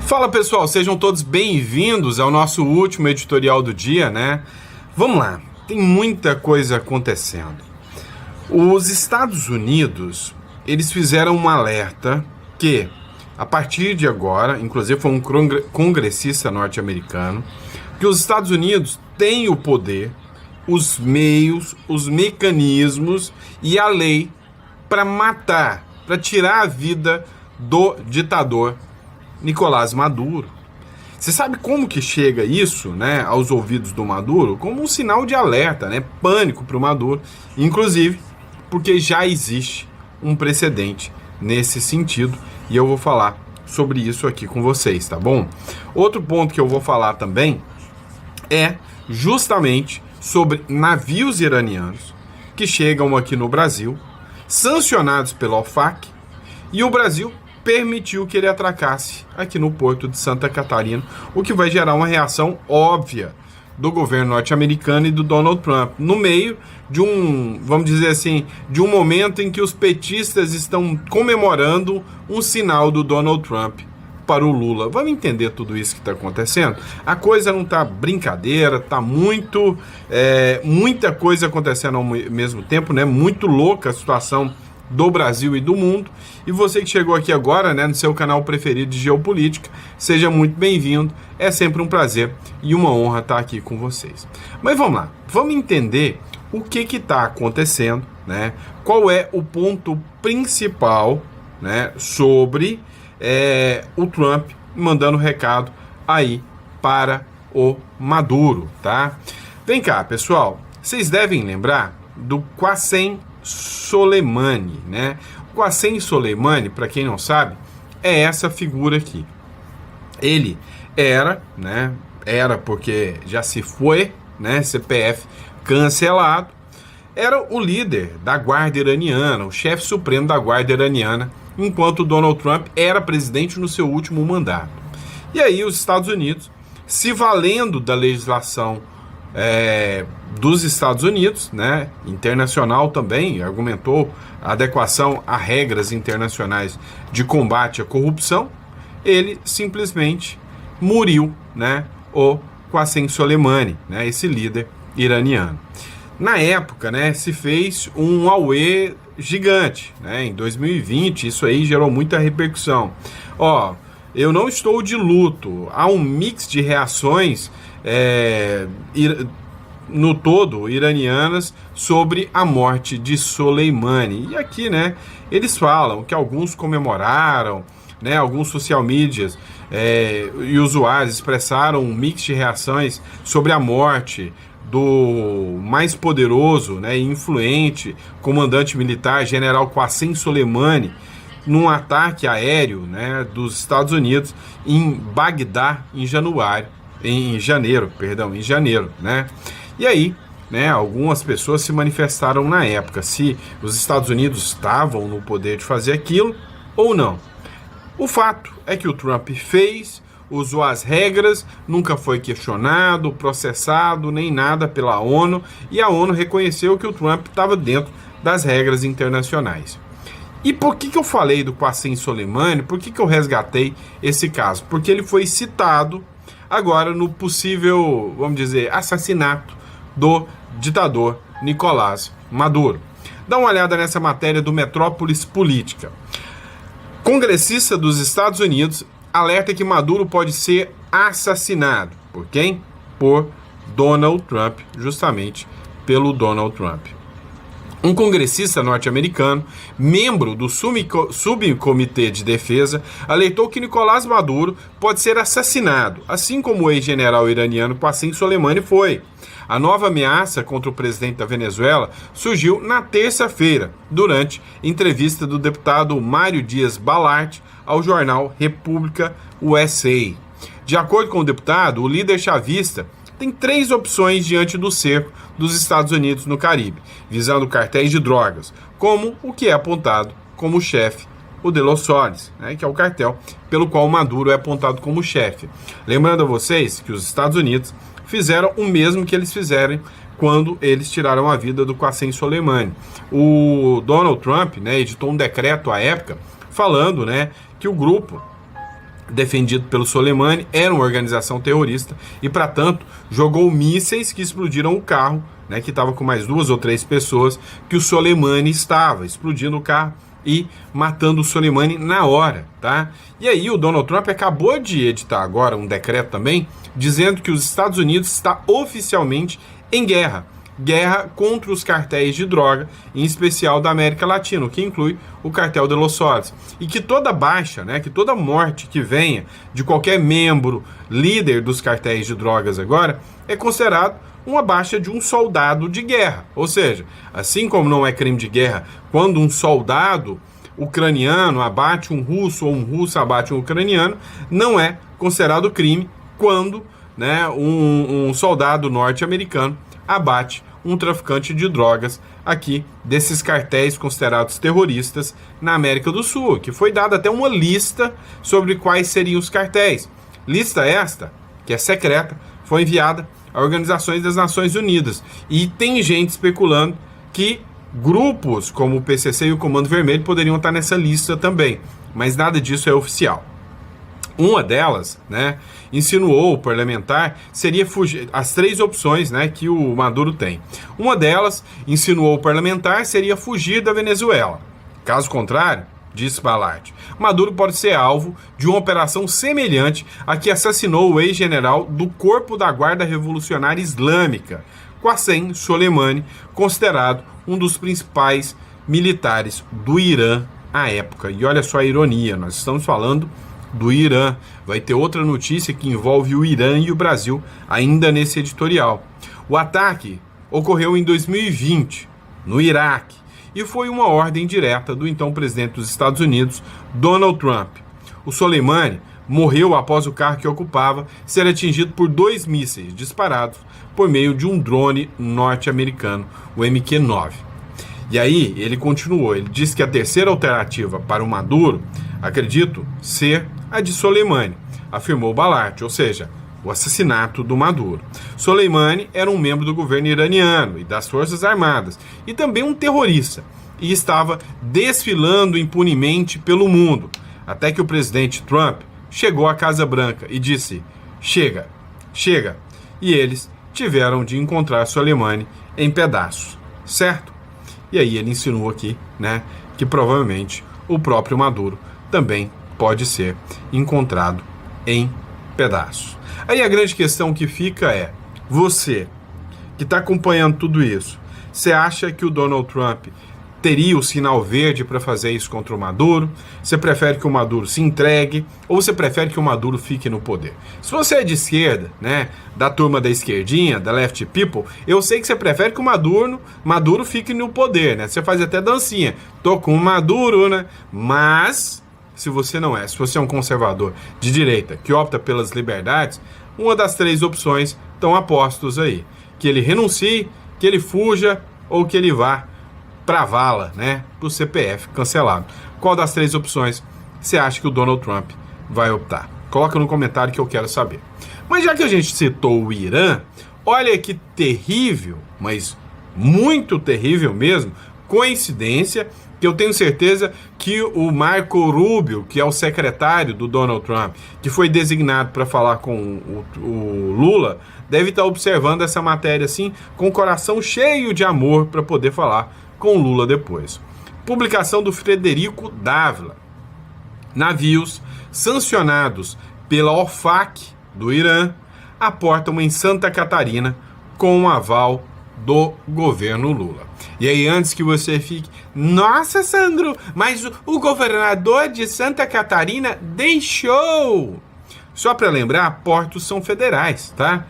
Fala pessoal, sejam todos bem-vindos ao nosso último editorial do dia, né? Vamos lá, tem muita coisa acontecendo. Os Estados Unidos, eles fizeram um alerta que, a partir de agora, inclusive foi um congressista norte-americano, que os Estados Unidos têm o poder, os meios, os mecanismos e a lei para matar, para tirar a vida do ditador Nicolás Maduro. Você sabe como que chega isso, né, aos ouvidos do Maduro? Como um sinal de alerta, né, pânico para o Maduro, inclusive porque já existe um precedente nesse sentido e eu vou falar sobre isso aqui com vocês, tá bom? Outro ponto que eu vou falar também é justamente sobre navios iranianos que chegam aqui no Brasil, sancionados pela OFAC, e o Brasil permitiu que ele atracasse aqui no porto de Santa Catarina, o que vai gerar uma reação óbvia do governo norte-americano e do Donald Trump, no meio de um, vamos dizer assim, de um momento em que os petistas estão comemorando um sinal do Donald Trump para o Lula. Vamos entender tudo isso que está acontecendo? A coisa não está brincadeira, está muita coisa acontecendo ao mesmo tempo, né? Muito louca a situação do Brasil e do mundo. E você que chegou aqui agora, né, no seu canal preferido de geopolítica, seja muito bem-vindo. É sempre um prazer e uma honra estar aqui com vocês. Mas vamos lá, vamos entender o que está acontecendo, né? Qual é o ponto principal, né, sobre o Trump mandando recado aí para o Maduro, tá? Vem cá, pessoal, vocês devem lembrar do Qasem Soleimani, né? O Qasem Soleimani, para quem não sabe, é essa figura aqui. Ele era, né? Era porque já se foi, né? CPF cancelado. Era o líder da Guarda Iraniana, o chefe supremo da Guarda Iraniana, enquanto Donald Trump era presidente no seu último mandato. E aí os Estados Unidos, se valendo da legislação dos Estados Unidos, né, internacional também, argumentou a adequação a regras internacionais de combate à corrupção, ele simplesmente muriu, né, o Qasem Soleimani, né, esse líder iraniano. Na época, né, se fez um auê gigante, né, em 2020, isso aí gerou muita repercussão. Eu não estou de luto, há um mix de reações no todo iranianas sobre a morte de Soleimani. E aqui, né, eles falam que alguns comemoraram, né, alguns social medias e usuários expressaram um mix de reações sobre a morte do mais poderoso, né, e influente comandante militar, general Qasem Soleimani, num ataque aéreo, né, dos Estados Unidos em Bagdá em janeiro, né? E aí, né, algumas pessoas se manifestaram na época se os Estados Unidos estavam no poder de fazer aquilo ou não. O fato é que o Trump fez, usou as regras, nunca foi questionado, processado, nem nada pela ONU, e a ONU reconheceu que o Trump estava dentro das regras internacionais. E por que eu falei do Qasem Soleimani? Por que eu resgatei esse caso? Porque ele foi citado agora no possível, vamos dizer, assassinato do ditador Nicolás Maduro. Dá uma olhada nessa matéria do Metrópolis Política. Congressista dos Estados Unidos alerta que Maduro pode ser assassinado. Por quem? Por Donald Trump, justamente pelo Donald Trump. Um congressista norte-americano, membro do Subcomitê de Defesa, alertou que Nicolás Maduro pode ser assassinado, assim como o ex-general iraniano Qasem Soleimani foi. A nova ameaça contra o presidente da Venezuela surgiu na terça-feira, durante entrevista do deputado Mário Dias Balart ao jornal República USA. De acordo com o deputado, o líder chavista tem 3 opções diante do cerco dos Estados Unidos no Caribe, visando cartéis de drogas, como o que é apontado como chefe, o de Los Soles, né, que é o cartel pelo qual Maduro é apontado como chefe. Lembrando a vocês que os Estados Unidos fizeram o mesmo que eles fizeram quando eles tiraram a vida do Qasem Soleimani. O Donald Trump, né, editou um decreto à época falando, né, que o grupo defendido pelo Soleimani, era uma organização terrorista e, para tanto, jogou mísseis que explodiram o carro, né, que estava com mais 2 ou 3 pessoas, que o Soleimani estava, explodindo o carro e matando o Soleimani na hora, tá? E aí o Donald Trump acabou de editar agora um decreto também, dizendo que os Estados Unidos está oficialmente em guerra contra os cartéis de droga, em especial da América Latina, o que inclui o cartel de Los Soles. E que toda baixa, né, que toda morte que venha de qualquer membro, líder dos cartéis de drogas agora, é considerado uma baixa de um soldado de guerra. Ou seja, assim como não é crime de guerra quando um soldado ucraniano abate um russo ou um russo abate um ucraniano, não é considerado crime quando, né, um soldado norte-americano abate um traficante de drogas aqui desses cartéis considerados terroristas na América do Sul, que foi dada até uma lista sobre quais seriam os cartéis. Lista esta, que é secreta, foi enviada a organizações das Nações Unidas. E tem gente especulando que grupos como o PCC e o Comando Vermelho poderiam estar nessa lista também, mas nada disso é oficial. Uma delas, né, insinuou o parlamentar, seria fugir, as 3 opções, né, que o Maduro tem. Uma delas, insinuou o parlamentar, seria fugir da Venezuela. Caso contrário, disse Balart, Maduro pode ser alvo de uma operação semelhante à que assassinou o ex-general do Corpo da Guarda Revolucionária Islâmica, Qassem Soleimani, considerado um dos principais militares do Irã à época. E olha só a ironia, nós estamos falando do Irã. Vai ter outra notícia que envolve o Irã e o Brasil ainda nesse editorial. O ataque ocorreu em 2020, no Iraque, e foi uma ordem direta do então presidente dos Estados Unidos, Donald Trump. O Soleimani morreu após o carro que ocupava ser atingido por 2 mísseis disparados por meio de um drone norte-americano, o MQ-9. E aí ele continuou, ele disse que a terceira alternativa para o Maduro, acredito, ser a de Soleimani, afirmou Balart, ou seja, o assassinato do Maduro. Soleimani era um membro do governo iraniano e das Forças Armadas, e também um terrorista, e estava desfilando impunemente pelo mundo, até que o presidente Trump chegou à Casa Branca e disse, chega, chega, e eles tiveram de encontrar Soleimani em pedaços, certo? E aí ele insinuou aqui, né, que provavelmente o próprio Maduro também pode ser encontrado em pedaços. Aí a grande questão que fica é, você que está acompanhando tudo isso, você acha que o Donald Trump teria o sinal verde para fazer isso contra o Maduro? Você prefere que o Maduro se entregue ou você prefere que o Maduro fique no poder? Se você é de esquerda, né, da turma da esquerdinha, da Left People, eu sei que você prefere que o Maduro fique no poder, né? Você faz até dancinha. Tô com o Maduro, né? Mas se você não é, se você é um conservador de direita que opta pelas liberdades, uma das 3 opções estão apostos aí. Que ele renuncie, que ele fuja ou que ele vá para a vala, né, pro CPF cancelado. Qual das 3 opções você acha que o Donald Trump vai optar? Coloca no comentário que eu quero saber. Mas já que a gente citou o Irã, olha que terrível, mas muito terrível mesmo, coincidência, que eu tenho certeza que o Marco Rubio, que é o secretário do Donald Trump, que foi designado para falar com o Lula, deve estar observando essa matéria assim, com o coração cheio de amor para poder falar com o Lula depois. Publicação do Frederico Dávila. Navios sancionados pela OFAC do Irã aportam em Santa Catarina com o aval do governo Lula. E aí, antes que você fique, nossa, Sandro, mas o governador de Santa Catarina deixou. Só para lembrar, portos são federais, tá?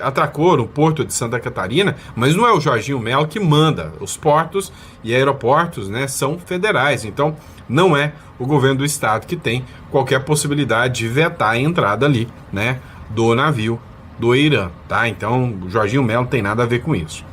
Atracou no porto de Santa Catarina, mas não é o Jorginho Melo que manda. Os portos e aeroportos, né, são federais. Então, não é o governo do estado que tem qualquer possibilidade de vetar a entrada ali, né, do navio do Irã, tá? Então, o Jorginho Melo não tem nada a ver com isso.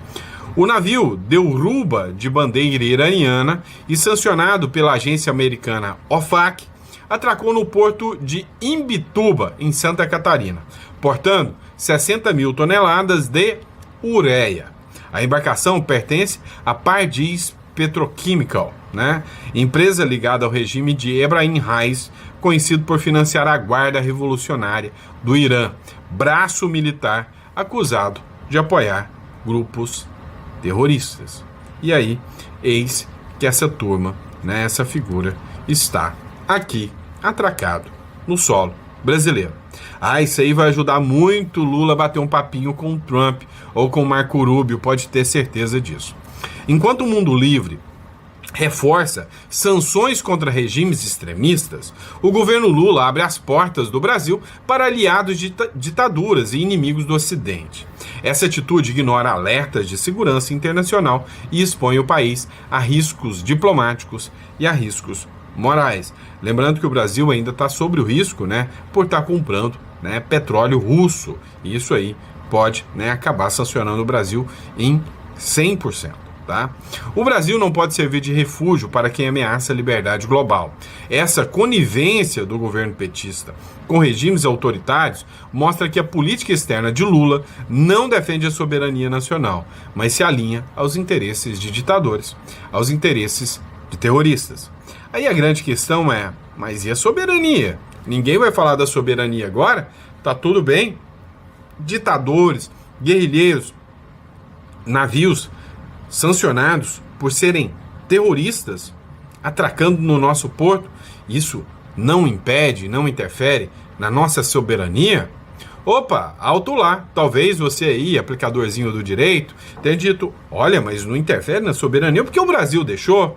O navio derruba de bandeira iraniana e sancionado pela agência americana OFAC, atracou no porto de Imbituba, em Santa Catarina, portando 60 mil toneladas de ureia. A embarcação pertence à Pardis Petrochemical, né? Empresa ligada ao regime de Ebrahim Raisi, conhecido por financiar a Guarda Revolucionária do Irã, braço militar acusado de apoiar grupos terroristas. E aí, eis que essa turma, né, essa figura, está aqui, atracado, no solo brasileiro. Isso aí vai ajudar muito Lula a bater um papinho com o Trump ou com o Marco Rubio, pode ter certeza disso. Enquanto o mundo livre reforça sanções contra regimes extremistas, o governo Lula abre as portas do Brasil para aliados de ditaduras e inimigos do Ocidente. Essa atitude ignora alertas de segurança internacional e expõe o país a riscos diplomáticos e a riscos morais. Lembrando que o Brasil ainda está sob o risco, né, por estar comprando, né, petróleo russo. E isso aí pode, né, acabar sancionando o Brasil em 100%. Tá? O Brasil não pode servir de refúgio para quem ameaça a liberdade global. Essa conivência do governo petista com regimes autoritários mostra que a política externa de Lula não defende a soberania nacional, mas se alinha aos interesses de ditadores, aos interesses de terroristas. Aí a grande questão é, mas e a soberania? Ninguém vai falar da soberania agora? Tá tudo bem? Ditadores, guerrilheiros, navios sancionados por serem terroristas, atracando no nosso porto, isso não impede, não interfere na nossa soberania? Opa, alto lá, talvez você aí, aplicadorzinho do direito, tenha dito, olha, mas não interfere na soberania porque o Brasil deixou?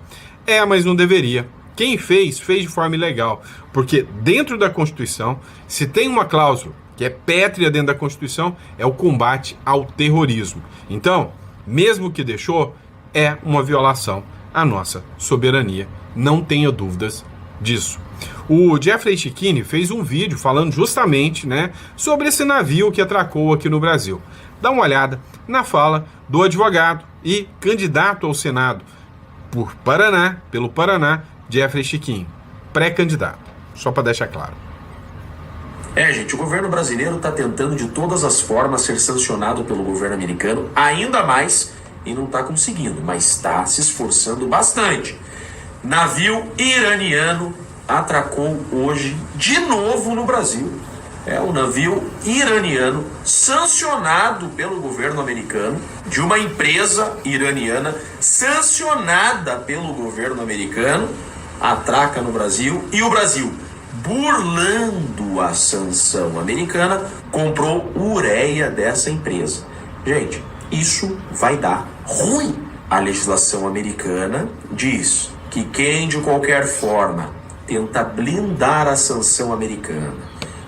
Mas não deveria. Quem fez de forma ilegal, porque dentro da Constituição, se tem uma cláusula que é pétrea dentro da Constituição, é o combate ao terrorismo. Então, mesmo que deixou, é uma violação à nossa soberania. Não tenha dúvidas disso. O Jeffrey Chikine fez um vídeo falando justamente, né, sobre esse navio que atracou aqui no Brasil. Dá uma olhada na fala do advogado e candidato ao Senado pelo Paraná, Jeffrey Chikine, pré-candidato. Só para deixar claro. Gente, o governo brasileiro está tentando de todas as formas ser sancionado pelo governo americano, ainda mais, e não está conseguindo, mas está se esforçando bastante. Navio iraniano atracou hoje de novo no Brasil. O navio iraniano sancionado pelo governo americano, de uma empresa iraniana sancionada pelo governo americano, atraca no Brasil, e o Brasil, burlando a sanção americana, comprou ureia dessa empresa. Gente, isso vai dar ruim. A legislação americana diz que quem de qualquer forma tenta blindar a sanção americana,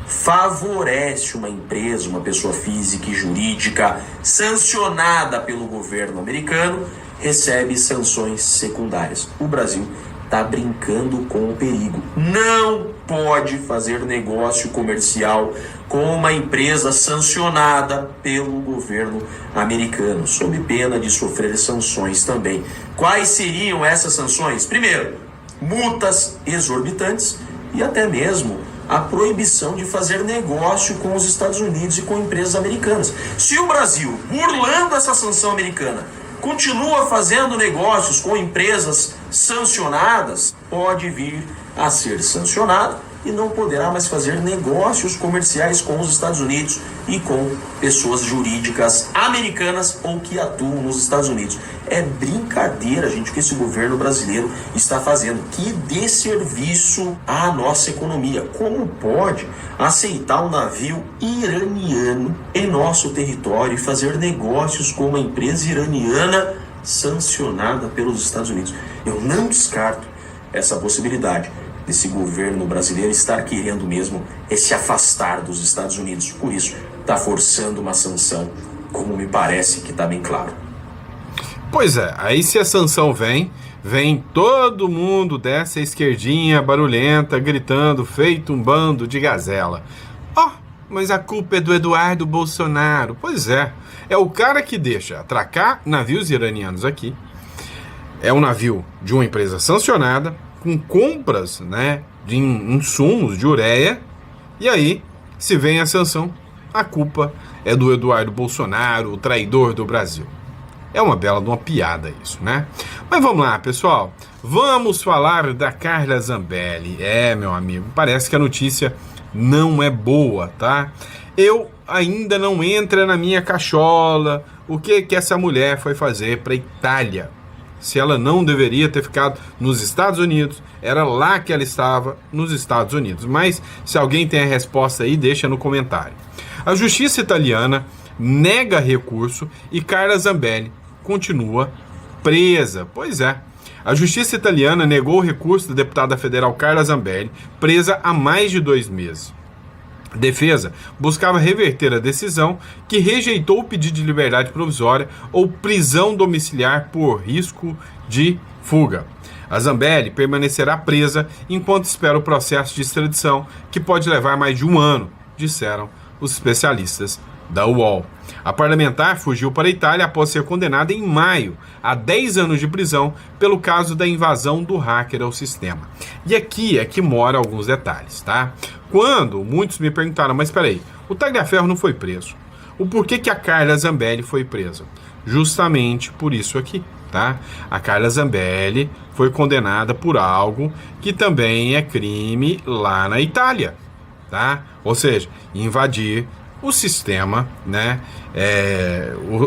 favorece uma empresa, uma pessoa física e jurídica sancionada pelo governo americano, recebe sanções secundárias. O Brasil está brincando com o perigo. Não pode fazer negócio comercial com uma empresa sancionada pelo governo americano, sob pena de sofrer sanções também. Quais seriam essas sanções? Primeiro, multas exorbitantes e até mesmo a proibição de fazer negócio com os Estados Unidos e com empresas americanas. Se o Brasil, burlando essa sanção americana, continua fazendo negócios com empresas sancionadas, pode vir a ser sancionado e não poderá mais fazer negócios comerciais com os Estados Unidos e com pessoas jurídicas americanas ou que atuam nos Estados Unidos. É brincadeira, gente, o que esse governo brasileiro está fazendo. Que desserviço à nossa economia. Como pode aceitar um navio iraniano em nosso território e fazer negócios com uma empresa iraniana sancionada pelos Estados Unidos? Eu não descarto essa possibilidade desse governo brasileiro estar querendo mesmo se afastar dos Estados Unidos. Por isso, está forçando uma sanção, como me parece que está bem claro. Pois é, aí se a sanção vem todo mundo dessa esquerdinha barulhenta, gritando, feito um bando de gazela. Mas a culpa é do Eduardo Bolsonaro. Pois é o cara que deixa atracar navios iranianos aqui. É um navio de uma empresa sancionada, com compras, né, de insumos, de ureia, e aí, se vem a sanção, a culpa é do Eduardo Bolsonaro, o traidor do Brasil. É uma bela de uma piada isso, né? Mas vamos lá, pessoal. Vamos falar da Carla Zambelli. Meu amigo, parece que a notícia não é boa, tá? Eu ainda não entra na minha cachola o que essa mulher foi fazer para Itália. Se ela não deveria ter ficado nos Estados Unidos, era lá que ela estava, nos Estados Unidos. Mas se alguém tem a resposta aí, deixa no comentário. A justiça italiana nega recurso e Carla Zambelli continua presa. Pois é. A justiça italiana negou o recurso da deputada federal Carla Zambelli, presa há mais de 2 meses. A defesa buscava reverter a decisão, que rejeitou o pedido de liberdade provisória ou prisão domiciliar por risco de fuga. A Zambelli permanecerá presa enquanto espera o processo de extradição, que pode levar mais de 1 ano, disseram os especialistas da UOL. A parlamentar fugiu para a Itália após ser condenada em maio a 10 anos de prisão pelo caso da invasão do hacker ao sistema. E aqui é que mora alguns detalhes, tá? Quando muitos me perguntaram, mas espera aí, o Tagliaferro não foi preso. O porquê que a Carla Zambelli foi presa? Justamente por isso aqui, tá? A Carla Zambelli foi condenada por algo que também é crime lá na Itália, tá? Ou seja, invadir o sistema, né?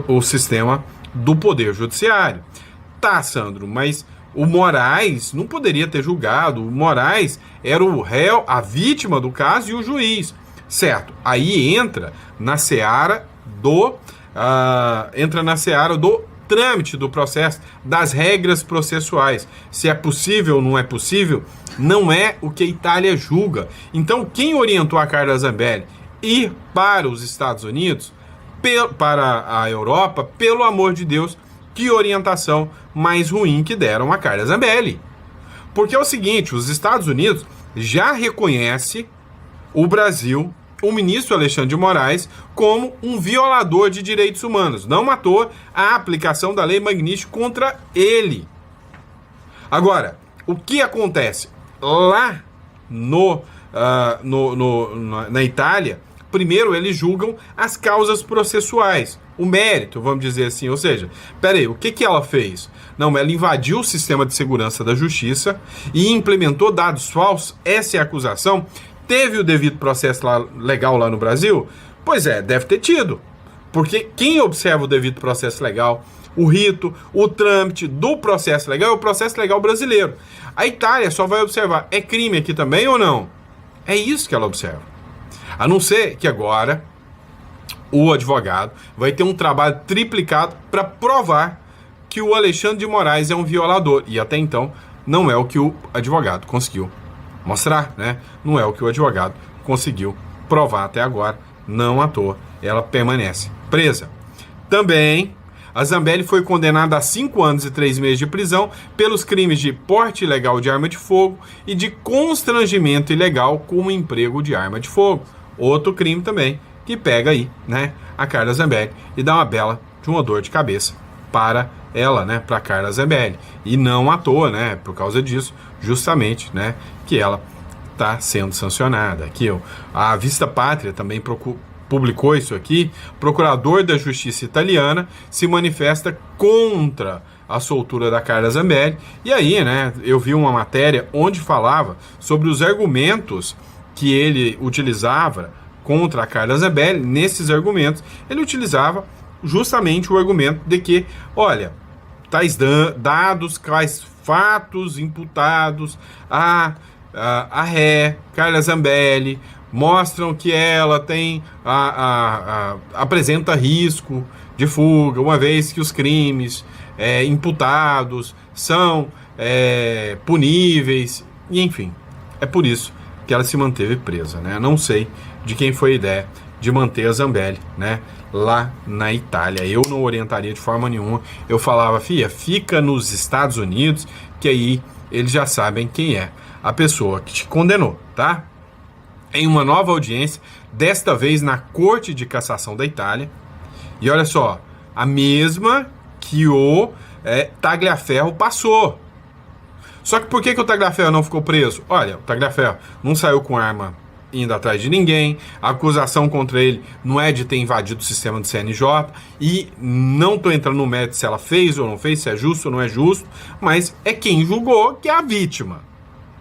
O sistema do Poder Judiciário. Tá, Sandro, mas o Moraes não poderia ter julgado. O Moraes era o réu, a vítima do caso e o juiz, certo? Aí entra na seara do trâmite do processo, das regras processuais. Se é possível ou não é possível, não é o que a Itália julga. Então, quem orientou a Carla Zambelli ir para os Estados Unidos, para a Europa, pelo amor de Deus, que orientação mais ruim que deram a Carla Zambelli. Porque é o seguinte, os Estados Unidos já reconhece o Brasil, o ministro Alexandre de Moraes, como um violador de direitos humanos. Não matou a aplicação da Lei Magnitsky contra ele. Agora, o que acontece? Lá na Itália, primeiro eles julgam as causas processuais, o mérito, vamos dizer assim, ou seja, peraí, o que ela fez? Não, ela invadiu o sistema de segurança da justiça e implementou dados falsos, essa é a acusação. Teve o devido processo legal lá no Brasil? Pois é, deve ter tido, porque quem observa o devido processo legal, o rito, o trâmite do processo legal é o processo legal brasileiro. A Itália só vai observar, é crime aqui também ou não? É isso que ela observa. A não ser que agora o advogado vai ter um trabalho triplicado para provar que o Alexandre de Moraes é um violador. E até então não é o que o advogado conseguiu mostrar, né? Não é o que o advogado conseguiu provar até agora. Não à toa, ela permanece presa. Também, a Zambelli foi condenada a 5 anos e 3 meses de prisão pelos crimes de porte ilegal de arma de fogo e de constrangimento ilegal com o emprego de arma de fogo. Outro crime também, que pega aí, né, a Carla Zambelli e dá uma bela de uma dor de cabeça para ela, né, para Carla Zambelli. E não à toa, né, por causa disso, justamente, né, que ela está sendo sancionada. Aqui, a Vista Pátria também publicou isso aqui. Procurador da Justiça italiana se manifesta contra a soltura da Carla Zambelli. E aí, né, eu vi uma matéria onde falava sobre os argumentos que ele utilizava contra a Carla Zambelli. Nesses argumentos, ele utilizava justamente o argumento de que, olha, tais dados, quais fatos imputados a ré, Carla Zambelli, mostram que ela tem apresenta risco de fuga, uma vez que os crimes imputados são puníveis, e enfim, é por isso que ela se manteve presa, né? Não sei de quem foi a ideia de manter a Zambelli, né, lá na Itália. Eu não orientaria de forma nenhuma. Eu falava, fica nos Estados Unidos, que aí eles já sabem quem é a pessoa que te condenou, tá? Em uma nova audiência, desta vez na Corte de Cassação da Itália. E olha só, a mesma que o Tagliaferro passou. Só que por que o Tagliaferro não ficou preso? Olha, o Tagliaferro não saiu com arma indo atrás de ninguém, a acusação contra ele não é de ter invadido o sistema do CNJ, e não estou entrando no mérito se ela fez ou não fez, se é justo ou não é justo, mas é quem julgou que é a vítima.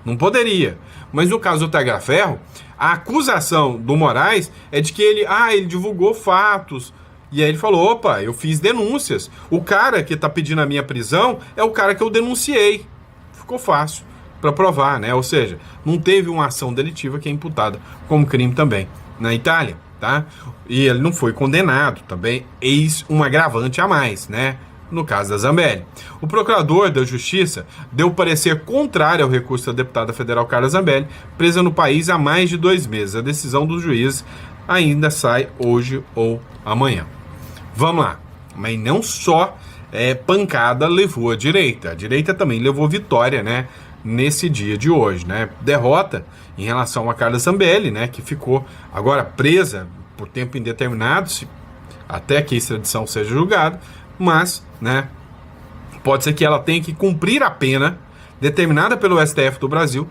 Não poderia. Mas no caso do Tagliaferro, a acusação do Moraes é de que ele divulgou fatos. E aí ele falou, opa, eu fiz denúncias. O cara que está pedindo a minha prisão é o cara que eu denunciei. Ficou fácil para provar, né? Ou seja, não teve uma ação delitiva que é imputada como crime também na Itália, tá? E ele não foi condenado também, eis um agravante a mais, né? No caso da Zambelli. O procurador da Justiça deu parecer contrário ao recurso da deputada federal Carla Zambelli, presa no país há mais de 2 meses. A decisão dos juízes ainda sai hoje ou amanhã. Vamos lá. Mas não só pancada levou a direita também levou vitória, né? Nesse dia de hoje, né? Derrota em relação a Carla Zambelli, né? Que ficou agora presa por tempo indeterminado, até que a extradição seja julgada, mas, né, pode ser que ela tenha que cumprir a pena determinada pelo STF do Brasil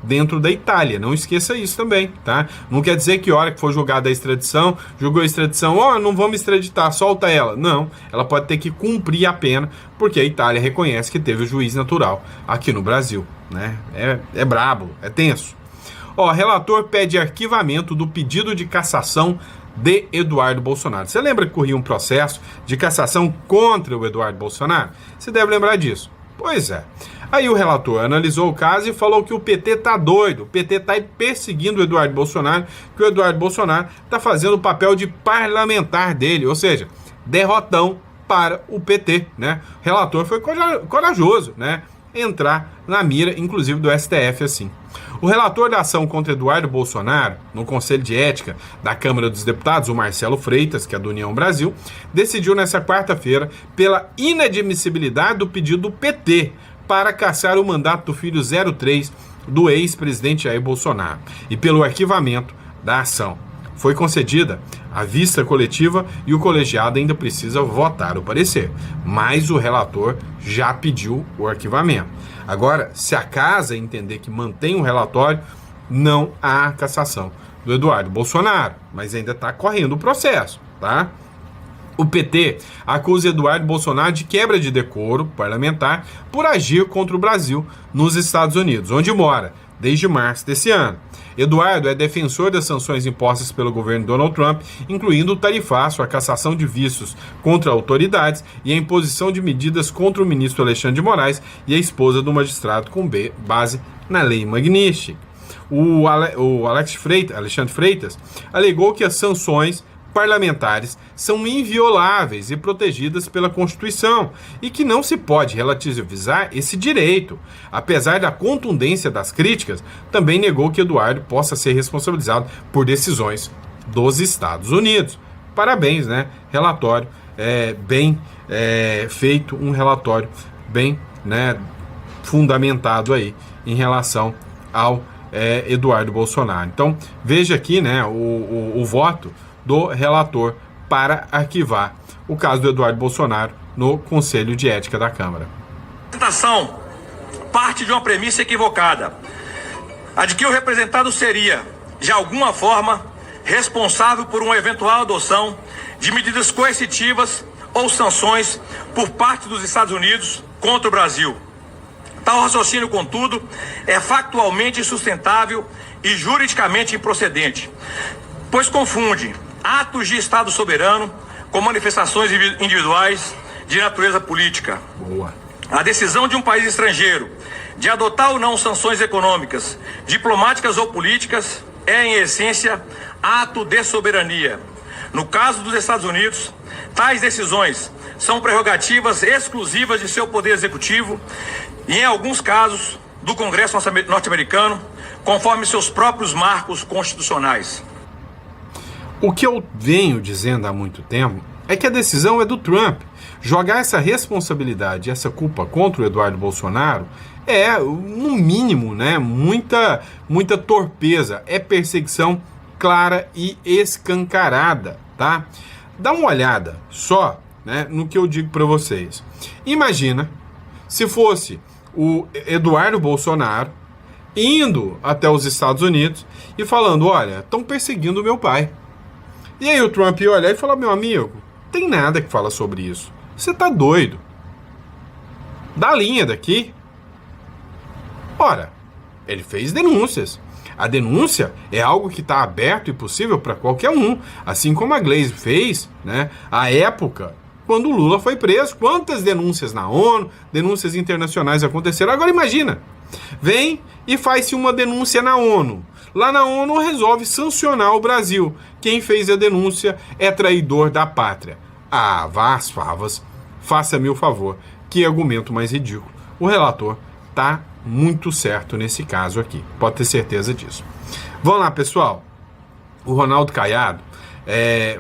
dentro da Itália. Não esqueça isso também, tá? Não quer dizer que a hora que for julgada a extradição, julgou a extradição, não vamos extraditar, solta ela. Não, ela pode ter que cumprir a pena, porque a Itália reconhece que teve o juiz natural aqui no Brasil, né? É brabo, é tenso. Relator pede arquivamento do pedido de cassação de Eduardo Bolsonaro. Você lembra que corria um processo de cassação contra o Eduardo Bolsonaro? Você deve lembrar disso. Pois é. Aí o relator analisou o caso e falou que o PT tá doido. O PT tá perseguindo o Eduardo Bolsonaro, que o Eduardo Bolsonaro tá fazendo o papel de parlamentar dele, ou seja, derrotão para o PT, né? O relator foi corajoso, né? Entrar na mira, inclusive do STF, assim. O relator da ação contra Eduardo Bolsonaro, no Conselho de Ética da Câmara dos Deputados, o Marcelo Freitas, que é do União Brasil, decidiu nessa quarta-feira pela inadmissibilidade do pedido do PT para cassar o mandato do filho 03 do ex-presidente Jair Bolsonaro e pelo arquivamento da ação. Foi concedida a vista coletiva e o colegiado ainda precisa votar o parecer, mas o relator já pediu o arquivamento. Agora, se a casa entender que mantém o relatório, não há cassação do Eduardo Bolsonaro, mas ainda está correndo o processo, tá? O PT acusa Eduardo Bolsonaro de quebra de decoro parlamentar por agir contra o Brasil nos Estados Unidos, onde mora desde março desse ano. Eduardo é defensor das sanções impostas pelo governo Donald Trump, incluindo o tarifaço, a cassação de vistos contra autoridades e a imposição de medidas contra o ministro Alexandre de Moraes e a esposa do magistrado com base na lei Magnitsky. O Alexandre Freitas alegou que as sanções parlamentares são invioláveis e protegidas pela Constituição e que não se pode relativizar esse direito. Apesar da contundência das críticas, também negou que Eduardo possa ser responsabilizado por decisões dos Estados Unidos. Parabéns, né? Relatório bem feito, um relatório bem, né, fundamentado aí em relação ao Eduardo Bolsonaro. Então, veja aqui, né, o voto do relator para arquivar o caso do Eduardo Bolsonaro no Conselho de Ética da Câmara. A apresentação parte de uma premissa equivocada, a de que o representado seria, de alguma forma, responsável por uma eventual adoção de medidas coercitivas ou sanções por parte dos Estados Unidos contra o Brasil. Tal raciocínio, contudo, é factualmente insustentável e juridicamente improcedente, pois confunde atos de Estado soberano com manifestações individuais de natureza política. Boa. A decisão de um país estrangeiro de adotar ou não sanções econômicas, diplomáticas ou políticas é, em essência, ato de soberania. No caso dos Estados Unidos, tais decisões são prerrogativas exclusivas de seu poder executivo e, em alguns casos, do Congresso norte-americano, conforme seus próprios marcos constitucionais. O que eu venho dizendo há muito tempo é que a decisão é do Trump. Jogar essa responsabilidade, essa culpa contra o Eduardo Bolsonaro é, no mínimo, né, muita torpeza. É perseguição clara e escancarada, tá? Dá uma olhada só, né, no que eu digo para vocês. Imagina se fosse o Eduardo Bolsonaro indo até os Estados Unidos e falando, olha, estão perseguindo o meu pai. E aí o Trump ia olhar e falar, meu amigo, tem nada que fala sobre isso. Você tá doido. Dá a linha daqui. Ora, ele fez denúncias. A denúncia é algo que está aberto e possível para qualquer um, assim como a Gleisi fez, né, à época, quando o Lula foi preso. Quantas denúncias na ONU, denúncias internacionais aconteceram. Agora imagina, vem e faz-se uma denúncia na ONU. Lá na ONU resolve sancionar o Brasil. Quem fez a denúncia é traidor da pátria. Ah, vá às favas, faça-me o favor. Que argumento mais ridículo. O relator tá muito certo nesse caso aqui, pode ter certeza disso. Vamos lá, pessoal. O Ronaldo Caiado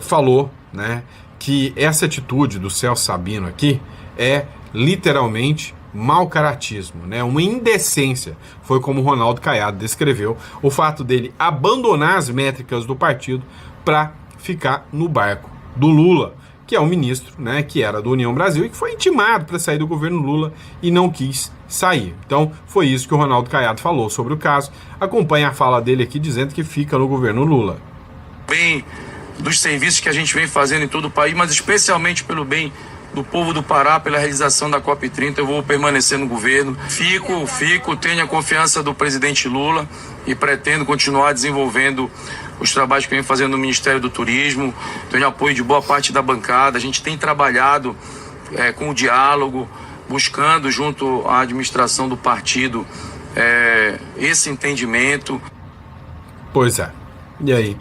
falou, né, que essa atitude do Celso Sabino aqui é literalmente mau caratismo, né, uma indecência. Foi como o Ronaldo Caiado descreveu o fato dele abandonar as métricas do partido para ficar no barco do Lula, que é um ministro, né, que era do União Brasil e que foi intimado para sair do governo Lula e não quis sair. Então, foi isso que o Ronaldo Caiado falou sobre o caso. Acompanhe a fala dele aqui dizendo que fica no governo Lula. Bem dos serviços que a gente vem fazendo em todo o país, mas especialmente pelo bem do povo do Pará, pela realização da COP30, eu vou permanecer no governo. Tenho a confiança do presidente Lula e pretendo continuar desenvolvendo os trabalhos que eu venho fazendo no Ministério do Turismo. Tenho apoio de boa parte da bancada. A gente tem trabalhado com o diálogo, buscando junto à administração do partido esse entendimento. Pois é. E aí,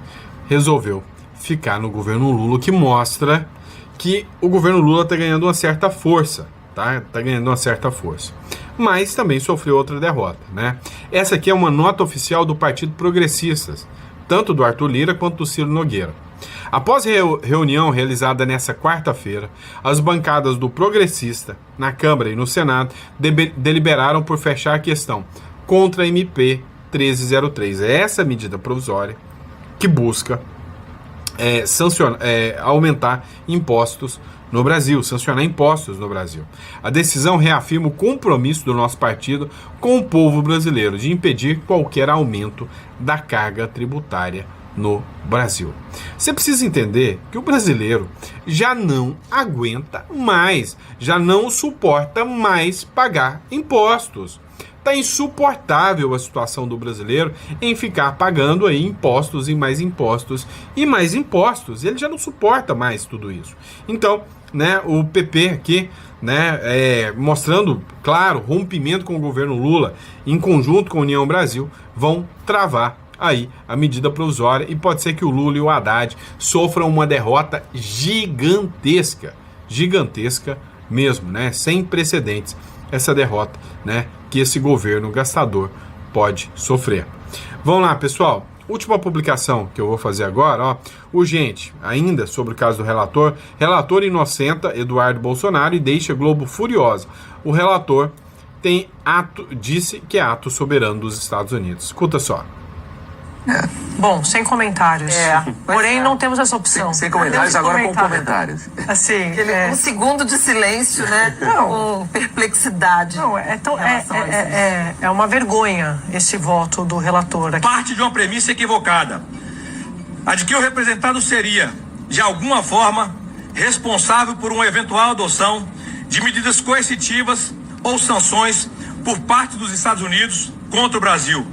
resolveu ficar no governo Lula, que mostra que o governo Lula está ganhando uma certa força, tá? Está ganhando uma certa força. Mas também sofreu outra derrota, né? Essa aqui é uma nota oficial do Partido Progressistas, tanto do Arthur Lira quanto do Ciro Nogueira. Após reunião realizada nessa quarta-feira, as bancadas do Progressista, na Câmara e no Senado, deliberaram por fechar a questão contra a MP 1303. É essa medida provisória que busca aumentar impostos no Brasil, sancionar impostos no Brasil. A decisão reafirma o compromisso do nosso partido com o povo brasileiro de impedir qualquer aumento da carga tributária no Brasil. Você precisa entender que o brasileiro já não aguenta mais, já não suporta mais pagar impostos. Está insuportável a situação do brasileiro em ficar pagando aí impostos e mais impostos e mais impostos. Ele já não suporta mais tudo isso. Então, né, o PP aqui, né, mostrando, claro, rompimento com o governo Lula, em conjunto com a União Brasil, vão travar aí a medida provisória e pode ser que o Lula e o Haddad sofram uma derrota gigantesca mesmo, né, sem precedentes, essa derrota, né, que esse governo gastador pode sofrer. Vamos lá, pessoal. Última publicação que eu vou fazer agora, ó. Urgente, ainda sobre o caso do relator. Relator inocenta Eduardo Bolsonaro e deixa Globo furiosa. O relator disse que é ato soberano dos Estados Unidos. Escuta só. Bom, sem comentários. Porém, não temos essa opção. Sem comentários, agora com comentários. Assim, Um segundo de silêncio, né? Com perplexidade. Não, é uma vergonha esse voto do relator aqui. Parte de uma premissa equivocada. A de que o representado seria, de alguma forma, responsável por uma eventual adoção de medidas coercitivas ou sanções por parte dos Estados Unidos contra o Brasil.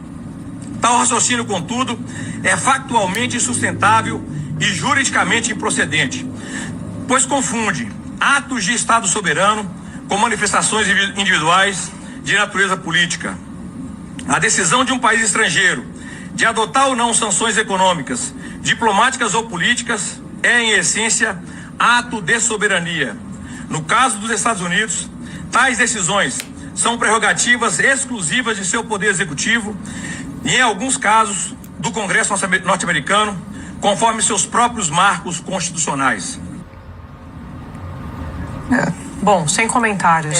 Tal raciocínio, contudo, é factualmente insustentável e juridicamente improcedente, pois confunde atos de Estado soberano com manifestações individuais de natureza política. A decisão de um país estrangeiro de adotar ou não sanções econômicas, diplomáticas ou políticas é, em essência, ato de soberania. No caso dos Estados Unidos, tais decisões são prerrogativas exclusivas de seu poder executivo e, em alguns casos, do Congresso norte-americano, conforme seus próprios marcos constitucionais. Bom, sem comentários.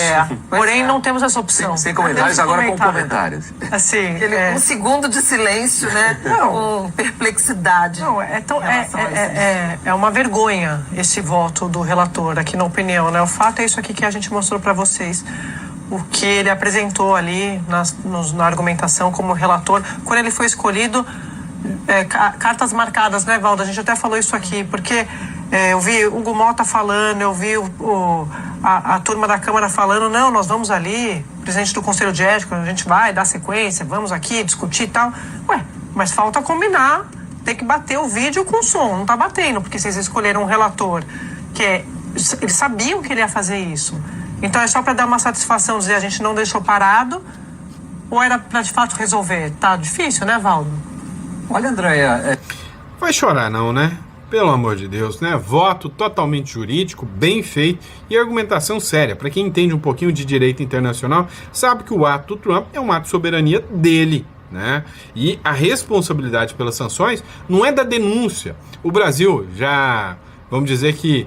Porém, não temos essa opção. Sem comentários, agora com comentários. Assim, Um segundo de silêncio, né? Com perplexidade. Não, é uma vergonha esse voto do relator aqui na opinião, né? O fato é isso aqui que a gente mostrou para vocês. o que ele apresentou ali na argumentação como relator, quando ele foi escolhido, cartas marcadas, né, Valdo? A gente até falou isso aqui, porque eu vi Hugo Mota falando, eu vi a turma da Câmara falando, não, nós vamos ali, presidente do Conselho de Ética, a gente vai dar sequência, vamos aqui discutir e tal. Ué, mas falta combinar, tem que bater o vídeo com o som, não tá batendo, porque vocês escolheram um relator eles sabiam que ele ia fazer isso. Então é só para dar uma satisfação, dizer a gente não deixou parado, ou era para de fato resolver? Tá difícil, né, Valdo? Olha, Andréia... Vai chorar não, né? Pelo amor de Deus, né? Voto totalmente jurídico, bem feito e argumentação séria. Para quem entende um pouquinho de direito internacional, sabe que o ato do Trump é um ato de soberania dele, né? E a responsabilidade pelas sanções não é da denúncia. O Brasil já, vamos dizer que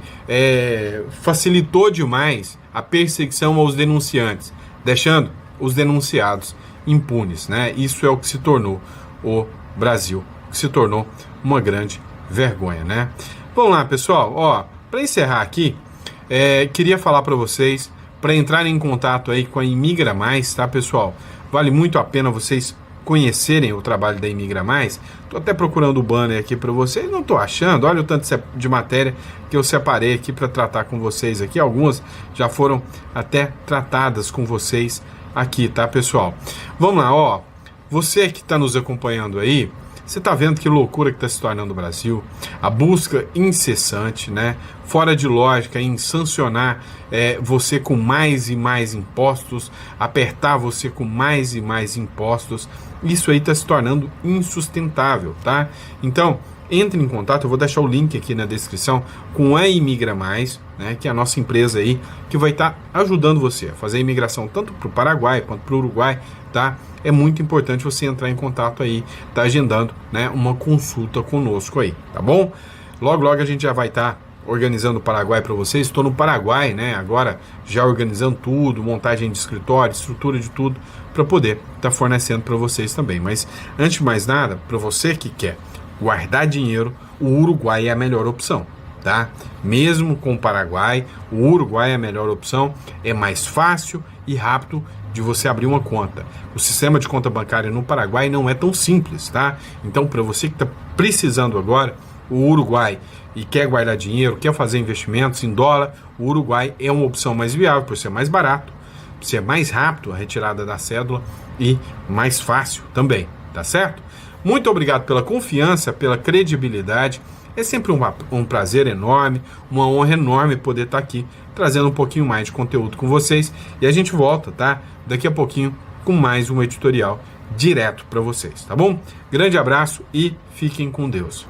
facilitou demais a perseguição aos denunciantes, deixando os denunciados impunes, né? Isso é o que se tornou o Brasil, que se tornou uma grande vergonha, né? Vamos lá, pessoal, ó, para encerrar aqui, queria falar para vocês, para entrar em contato aí com a Imigra Mais, tá, pessoal? Vale muito a pena vocês conhecerem o trabalho da Imigra Mais. Tô até procurando o banner aqui para vocês, não tô achando. Olha o tanto de matéria que eu separei aqui para tratar com vocês aqui. Algumas já foram até tratadas com vocês aqui, tá, pessoal? Vamos lá, ó. Você que está nos acompanhando aí, você está vendo que loucura que está se tornando o Brasil, a busca incessante, né, fora de lógica em sancionar você com mais e mais impostos, apertar você com mais e mais impostos, isso aí está se tornando insustentável, tá? Então, entre em contato, eu vou deixar o link aqui na descrição com a Imigra Mais, né, que é a nossa empresa aí, que vai estar ajudando você a fazer a imigração tanto para o Paraguai quanto para o Uruguai, tá? É muito importante você entrar em contato aí, tá agendando, né, uma consulta conosco aí, tá bom? Logo, logo a gente já vai estar organizando o Paraguai para vocês. Estou no Paraguai, né, agora já organizando tudo, montagem de escritório, estrutura de tudo, para poder estar fornecendo para vocês também. Mas, antes de mais nada, para você que quer guardar dinheiro, o Uruguai é a melhor opção, tá? Mesmo com o Paraguai, o Uruguai é a melhor opção, é mais fácil e rápido de você abrir uma conta. O sistema de conta bancária no Paraguai não é tão simples, tá? Então, para você que está precisando agora, o Uruguai e quer guardar dinheiro, quer fazer investimentos em dólar, o Uruguai é uma opção mais viável, por ser mais barato, por ser mais rápido a retirada da cédula e mais fácil também, tá certo? Muito obrigado pela confiança, pela credibilidade. É sempre um prazer enorme, uma honra enorme poder estar aqui trazendo um pouquinho mais de conteúdo com vocês. E a gente volta, tá? Daqui a pouquinho com mais um editorial direto para vocês, tá bom? Grande abraço e fiquem com Deus.